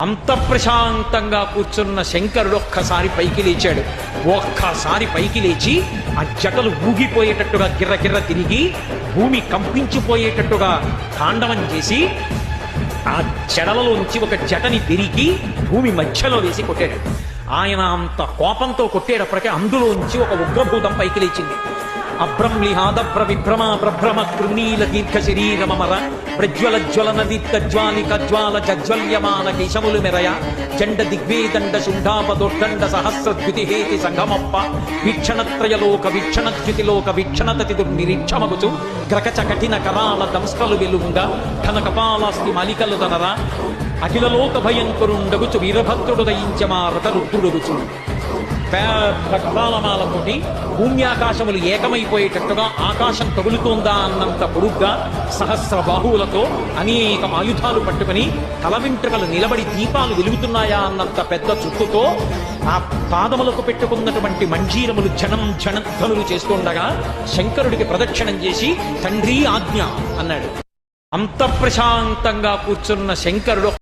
అంత ప్రశాంతంగా కూర్చున్న శంకరుడు ఒక్కసారి పైకి లేచాడు. ఒక్కసారి పైకి లేచి ఆ జటలు ఊగిపోయేటట్టుగా గిర్ర తిరిగి భూమి కంపించిపోయేటట్టుగా తాండవం చేసి ఆ జడలలోంచి ఒక జటని తిరిగి భూమి మధ్యలో వేసి కొట్టాడు. ఆయన అంత కోపంతో కొట్టేటప్పటికే అందులోంచి ఒక ఉగ్రభూతం పైకి లేచింది. అభ్రంలిహాదభ్ర విభ్రమ ప్రభ్రమ కృణీల దీర్ఘ శరీరమర ప్రజ్వల జ్వలన దీర్ఘజ్వాలిక జ్వాల జజ్వల్యమాన కేశములు మెరయ జండ దిగ్వేదండ శుంఠాపదొడ్డండ సహస్రద్యుతిహేతి సంగమప్ప వీక్షణత్రయలోక వీక్షణద్యుతిలోక వీక్షణతతి దుర్నిరీక్షమగుచు గ్రకచ కఠిన కరాల దంస్కలు వెలుంగ ఘన కపాలాస్తి మలికలు తనరా అఖిలలోక భయంకరుండగుచు వీరభద్రుడు దయించమారత రుద్రుడుగుచు. పెద్ద కపాలమాలతోటి భూమ్యాకాశములు ఏకమైపోయేటట్టుగా ఆకాశం తగులుతోందా అన్నంత పొడుగ్గా సహస్ర బాహువులతో అనేక ఆయుధాలు పట్టుకుని తల వెంట్రుకలు నిలబడి దీపాలు వెలుగుతున్నాయా అన్నంత పెద్ద చుట్టుతో ఆ పాదములకు పెట్టుకున్నటువంటి మంజీరములు జనధ్వనులు చేస్తుండగా శంకరుడికి ప్రదక్షిణం చేసి తండ్రి ఆజ్ఞ అన్నాడు. అంత ప్రశాంతంగా కూర్చున్న శంకరుడు